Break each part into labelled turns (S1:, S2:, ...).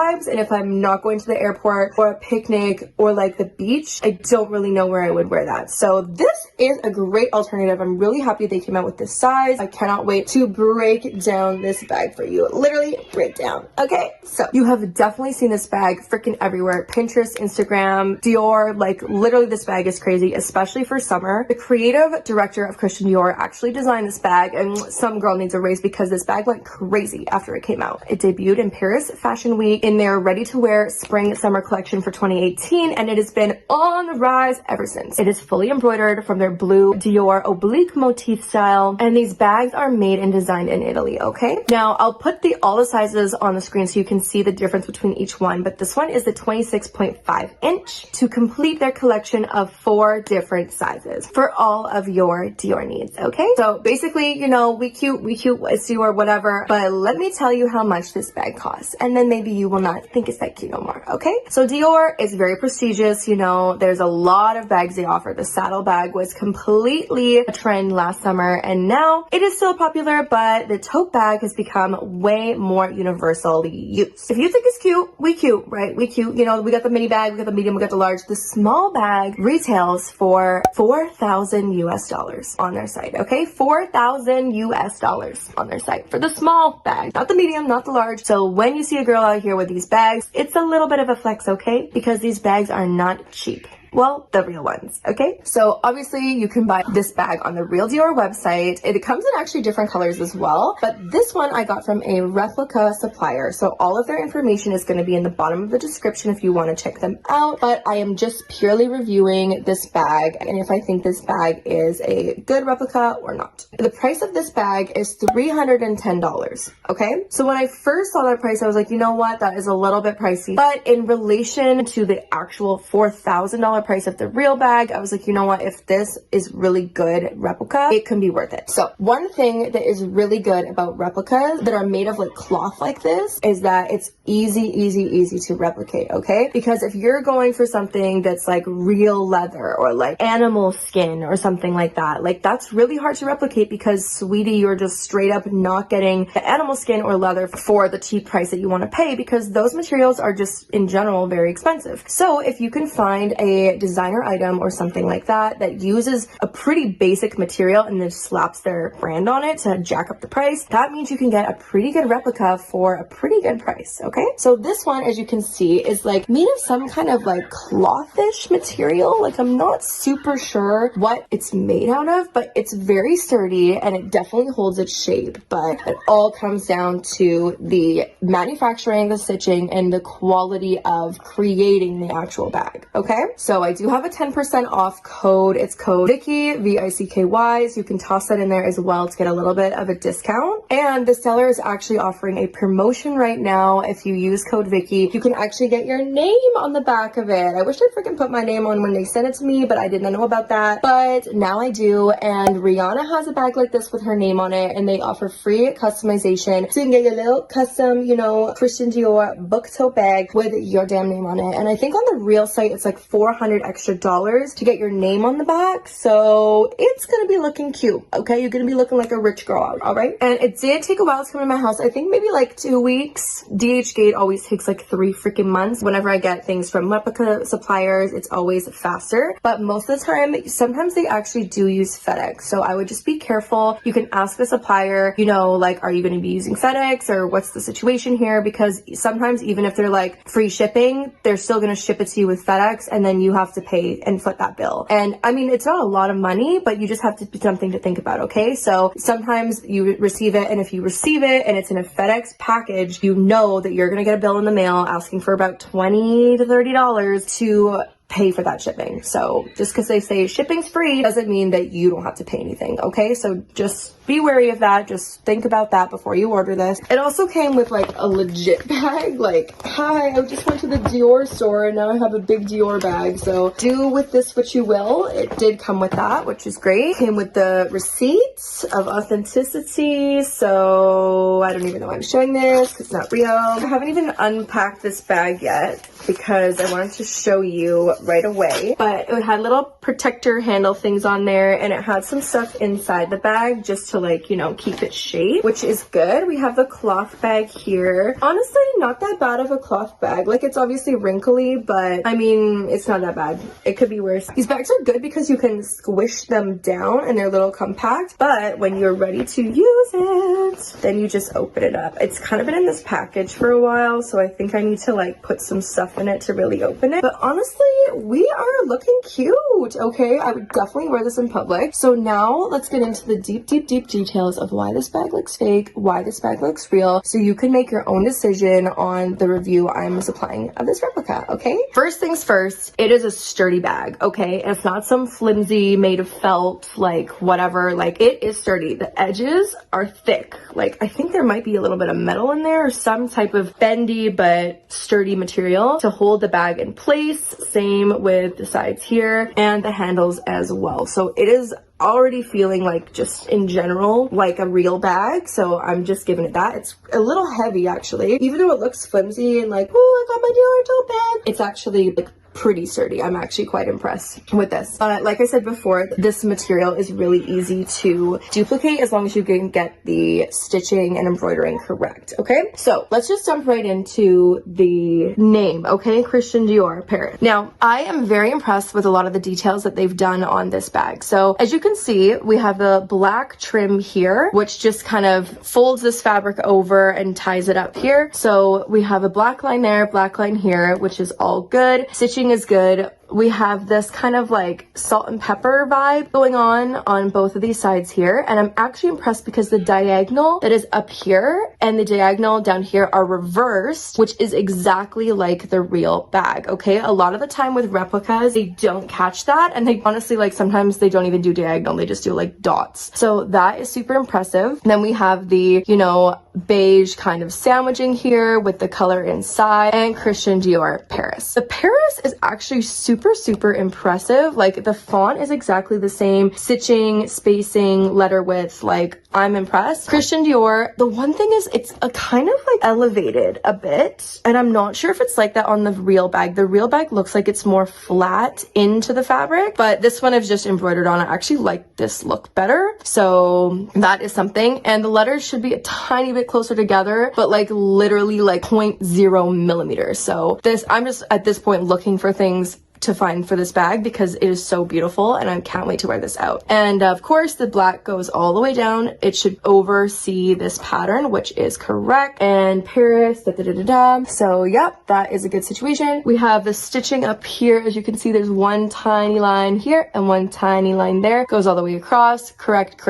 S1: vibes. And if I'm not going to the airport or a picnic or like the beach, I don't really know where I would wear that. So this is a great alternative. I'm really happy they came out with this size. I cannot wait to break down this bag for you. Literally break down. Okay, so you have definitely seen this bag freaking everywhere. Pinterest, Instagram, Dior, like literally this bag is crazy, especially for summer. The creative director of Christian Dior actually designed this bag, and some girl needs a raise because this bag went crazy after it came out. It debuted in Paris Fashion Week in their ready-to-wear spring summer collection for 2018, and it has been on the rise ever since. It is fully embroidered from their blue Dior oblique motif style, and these bags are made and designed in Italy. Okay, now I'll put all the sizes on the screen so you can see the difference between each one, but this one is the 26.5 inch to complete their collection of 4 different sizes for all of your Dior needs. Okay, so basically, you know, we cute, it's Dior, whatever, but let me tell you how much this bag costs, and then maybe you will not think it's that cute no more. Okay, so Dior is very prestigious. You know, there's a lot of bags they offer. The saddle bag was completely a trend last summer, and now it is still popular, but the tote bag has become way more universally used. If you think it's cute, right? We cute. You know, we got the mini bag, we got the medium, we got the large. The small bag retails for $4,000 US on their site. Okay, $4,000 US on their site for the small bag, not the medium, not the large. So when you see a girl out here with these bags, it's a little bit of a flex, okay? Because these bags are not cheap. Well, the real ones, okay? So obviously you can buy this bag on the Real Dior website. It comes in actually different colors as well, but this one I got from a replica supplier. So all of their information is gonna be in the bottom of the description if you wanna check them out, but I am just purely reviewing this bag and if I think this bag is a good replica or not. The price of this bag is $310, okay? So when I first saw that price, I was like, you know what? That is a little bit pricey, but in relation to the actual $4,000 price of the real bag, I was like, you know what, if this is really good replica, it can be worth it. So one thing that is really good about replicas that are made of like cloth like this is that it's easy to replicate, okay? Because if you're going for something that's like real leather or like animal skin or something like that, like that's really hard to replicate because sweetie, you're just straight up not getting the animal skin or leather for the cheap price that you want to pay because those materials are just in general very expensive. So if you can find a designer item or something like that that uses a pretty basic material and then slaps their brand on it to jack up the price, that means you can get a pretty good replica for a pretty good price, okay? So this one, as you can see, is like made of some kind of like clothish material. Like I'm not super sure what it's made out of, but it's very sturdy and it definitely holds its shape, but it all comes down to the manufacturing, the stitching, and the quality of creating the actual bag, okay? So I do have a 10% off code. It's code Vicky, V-I-C-K-Y. So you can toss that in there as well to get a little bit of a discount. And the seller is actually offering a promotion right now. If you use code Vicky, you can actually get your name on the back of it. I wish I'd freaking put my name on when they sent it to me, but I didn't know about that. But now I do. And Rihanna has a bag like this with her name on it, and they offer free customization. So you can get your little custom, you know, Christian Dior book tote bag with your damn name on it. And I think on the real site, it's like $400 extra to get your name on the back, so it's gonna be looking cute, okay? You're gonna be looking like a rich girl out, all right? And it did take a while to come to my house. I think maybe like 2 weeks. DH Gate always takes like 3 freaking months. Whenever I get things from replica suppliers, it's always faster, but most of the time, sometimes they actually do use FedEx, so I would just be careful. You can ask the supplier, you know, like, are you gonna be using FedEx or what's the situation here? Because sometimes even if they're like free shipping, they're still gonna ship it to you with FedEx, and then you have to pay and foot that bill. And I mean, it's not a lot of money, but you just have to be something to think about, okay? So sometimes you receive it, and if you receive it and it's in a FedEx package, you know that you're gonna get a bill in the mail asking for about $20 to $30 to pay for that shipping. So just because they say shipping's free doesn't mean that you don't have to pay anything, okay? So just be wary of that. Just think about that before you order this. It also came with like a legit bag. Like, hi, I just went to the Dior store and now I have a big Dior bag. So do with this what you will. It did come with that, which is great. Came with the receipts of authenticity. So I don't even know why I'm showing this. It's not real. I haven't even unpacked this bag yet because I wanted to show you right away. But it had little protector handle things on there, and it had some stuff inside the bag just to like, you know, keep its shape, which is good. We have the cloth bag here. Honestly, not that bad of a cloth bag. Like, it's obviously wrinkly, but I mean, it's not that bad. It could be worse. These bags are good because you can squish them down and they're a little compact, but when you're ready to use it, then you just open it up. It's kind of been in this package for a while, so I think I need to like put some stuff in it to really open it. But honestly, we are looking cute, okay? I would definitely wear this in public. So now let's get into the deep details of why this bag looks fake, why this bag looks real, so you can make your own decision on the review I'm supplying of this replica, okay? First things first, it is a sturdy bag, okay? It's not some flimsy made of felt, like whatever. Like, it is sturdy. The edges are thick. Like, I think there might be a little bit of metal in there or some type of bendy but sturdy material to hold the bag in place. Same with the sides here and the handles as well. So it is already feeling like, just in general, like a real bag. So I'm just giving it that. It's a little heavy actually, even though it looks flimsy and like, oh, I got my Dior tote bag. It's actually like pretty sturdy. I'm actually quite impressed with this. Like I said before, this material is really easy to duplicate as long as you can get the stitching and embroidering correct, okay? So let's just jump right into the name, okay? Christian Dior Paris. Now, I am very impressed with a lot of the details that they've done on this bag. So as you can see, we have the black trim here, which just kind of folds this fabric over and ties it up here. So we have a black line there, black line here, which is all good. Stitching is good. We have this kind of like salt and pepper vibe going on both of these sides here, and I'm actually impressed because the diagonal that is up here and the diagonal down here are reversed, which is exactly like the real bag, okay? A lot of the time with replicas, they don't catch that, and they honestly, like, sometimes they don't even do diagonal, they just do like dots. So that is super impressive. Then we have the, you know, beige kind of sandwiching here with the color inside, and Christian Dior Paris. The Paris is actually super impressive. Like, the font is exactly the same, stitching, spacing, letter width. Like, I'm impressed. Christian Dior, the one thing is it's a kind of like elevated a bit, and I'm not sure if it's like that on the real bag. The real bag looks like it's more flat into the fabric, but this one I've just embroidered on. I actually like this look better, so that is something. And the letters should be a tiny bit closer together, but like literally like 0.0 millimeters. So this, I'm just at this point looking for things to find for this bag because it is so beautiful and I can't wait to wear this out. And of course the black goes all the way down. It should oversee this pattern, which is correct. And Paris, So yep, that is a good situation. We have the stitching up here. As you can see, there's one tiny line here and one tiny line there. Goes all the way across. Correct.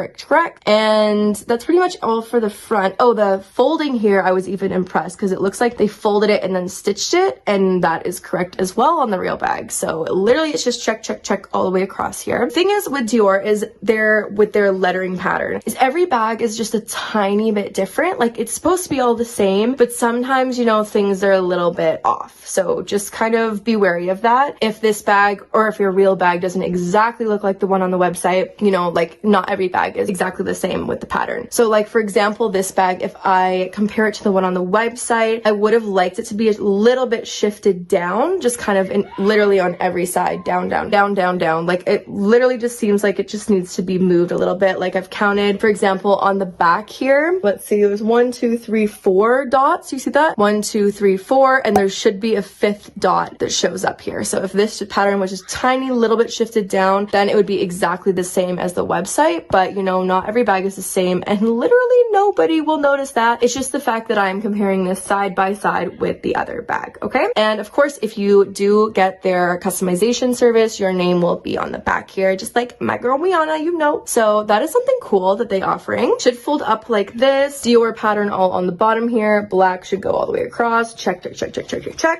S1: And that's pretty much all for the front. Oh, the folding here, I was even impressed because it looks like they folded it and then stitched it, and that is correct as well on the real bag. So literally it's just check all the way across here. Thing is with Dior is with their lettering pattern is every bag is just a tiny bit different. Like, it's supposed to be all the same, but sometimes, you know, things are a little bit off. So just kind of be wary of that. If this bag or if your real bag doesn't exactly look like the one on the website, you know, like not every bag is exactly the same with the pattern. So like, for example, this bag, if I compare it to the one on the website, I would have liked it to be a little bit shifted down, just kind of literally on every side, down. Like, it literally just seems like it just needs to be moved a little bit. Like, I've counted, for example, on the back here, let's see, there's 1, 2, 3, 4 dots. You see that? 1, 2, 3, 4, and there should be a 5th dot that shows up here. So if this pattern was just tiny little bit shifted down, then it would be exactly the same as the website. But you know, not every bag is the same, and literally nobody will notice that. It's just the fact that I'm comparing this side by side with the other bag, okay? And of course, if you do get their customization service, your name will be on the back here, just like my girl Rihanna, you know. So that is something cool that they offering. Should fold up like this. Dior pattern all on the bottom here. Black should go all the way across. Check.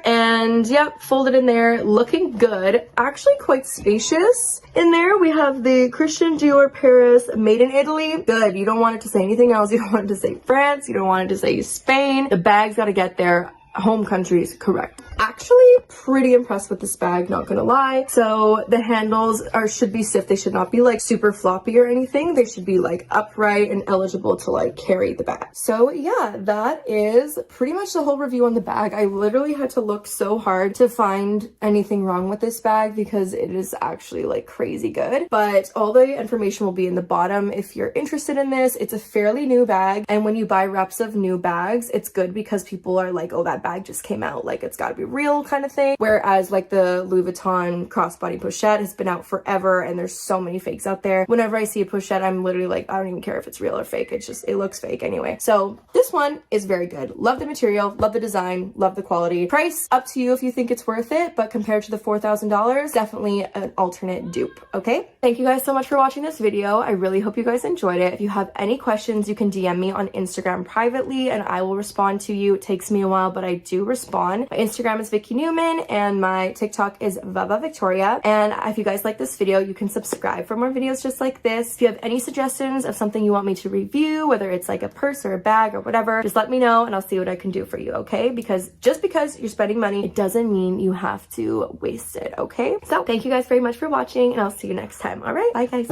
S1: And yep, folded in there, looking good. Actually quite spacious. In there we have the Christian Dior Paris, made in Italy. Good. You don't want it to say anything else. You don't want it to say France. You don't want it to say Spain. The bag's got to get their home countries correct. Actually, pretty impressed with this bag, not gonna lie. So the handles should be stiff. They should not be like super floppy or anything. They should be like upright and eligible to like carry the bag. So yeah, that is pretty much the whole review on the bag. I literally had to look so hard to find anything wrong with this bag because it is actually like crazy good. But all the information will be in the bottom if you're interested in this. It's a fairly new bag, and when you buy reps of new bags, it's good because people are like, oh, that bag just came out, like it's got to be real kind of thing. Whereas like the Louis Vuitton crossbody pochette has been out forever and there's so many fakes out there. Whenever I see a pochette, I'm literally like, I don't even care if it's real or fake. It's just, it looks fake anyway. So this one is very good. Love the material, love the design, love the quality. Price up to you if you think it's worth it, but compared to the $4,000, definitely an alternate dupe. Okay, thank you guys so much for watching this video. I really hope you guys enjoyed it. If you have any questions, you can DM me on Instagram privately and I will respond to you. It takes me a while, but I do respond. My Instagram is Vicky Newman and my TikTok is Vava Victoria. And if you guys like this video, you can subscribe for more videos just like this. If you have any suggestions of something you want me to review, whether it's like a purse or a bag or whatever, just let me know and I'll see what I can do for you, okay? Because just because you're spending money, it doesn't mean you have to waste it, okay? So thank you guys very much for watching and I'll see you next time. All right, bye guys.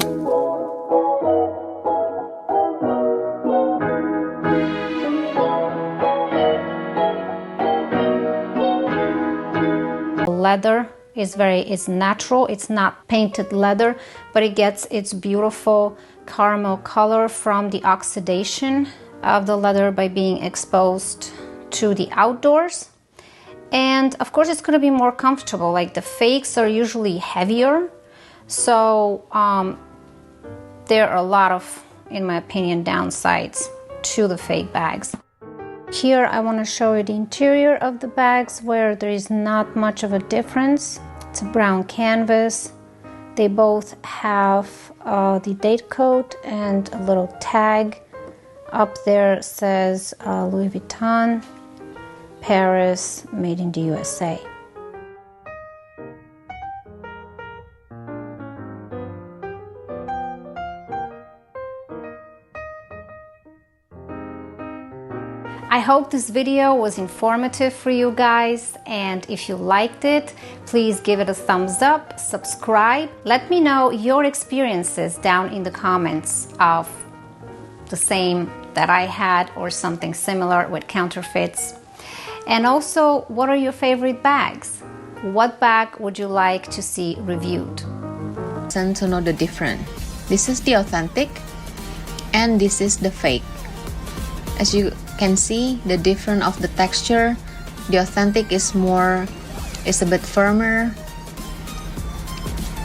S2: Leather is natural. It's not painted leather, but it gets its beautiful caramel color from the oxidation of the leather by being exposed to the outdoors. And of course it's going to be more comfortable. Like the fakes are usually heavier, so there are a lot of, in my opinion, downsides to the fake bags. Here I want to show you the interior of the bags where there is not much of a difference. It's a brown canvas. They both have the date code and a little tag. Up there says Louis Vuitton, Paris, made in the USA. I hope this video was informative for you guys, and if you liked it, please give it a thumbs up, subscribe. Let me know your experiences down in the comments of the same that I had or something similar with counterfeits. And also, what are your favorite bags? What bag would you like to see reviewed?
S3: To know the difference. This is the authentic and this is the fake. As you can see, the difference of the texture, the authentic is a bit firmer,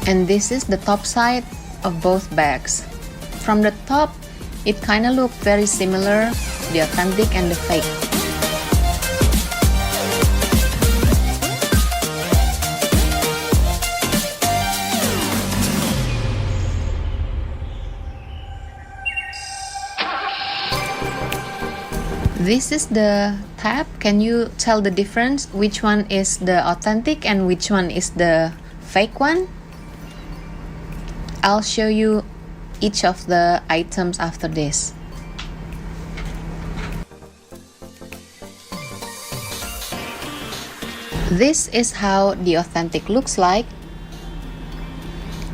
S3: and this is the top side of both bags. From the top, it kind of look very similar, the authentic and the fake. This is the tab. Can you tell the difference? Which one is the authentic and which one is the fake one? I'll show you each of the items after this. This is how the authentic looks like,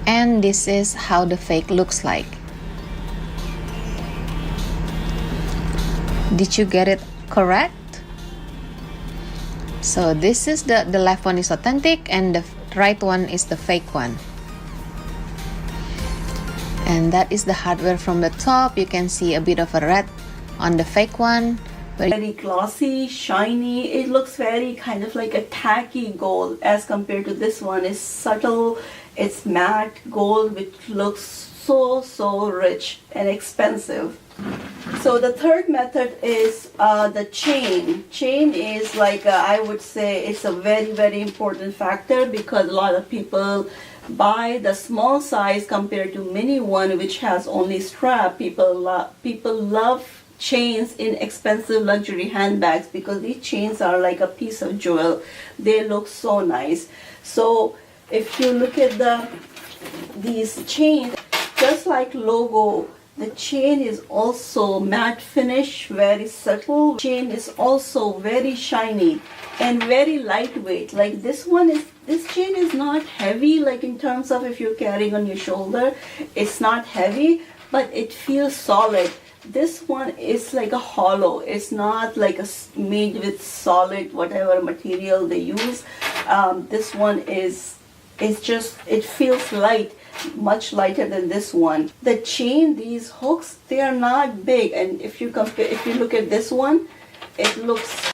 S3: and this is how the fake looks like. Did you get it correct? So this is the left one is authentic and the right one is the fake one. And that is the hardware from the top. You can see a bit of a red on the fake one.
S4: Very glossy, shiny. It looks very kind of like a tacky gold as compared to this one. It's subtle, it's matte gold, which looks so rich and expensive. So the third method is the chain. Chain is like I would say it's a very important factor because a lot of people buy the small size compared to mini one which has only strap. People love chains in expensive luxury handbags because these chains are like a piece of jewel. They look so nice. So if you look at these chains, just like logo, the chain is also matte finish, very subtle. Chain is also very shiny and very lightweight. Like this chain is not heavy, like in terms of if you're carrying on your shoulder, it's not heavy, but it feels solid. This one is like a hollow. It's not like made with solid whatever material they use. This one is just, it feels light, much lighter than this one. The chain, these hooks, they are not big, and if you look at this one, it looks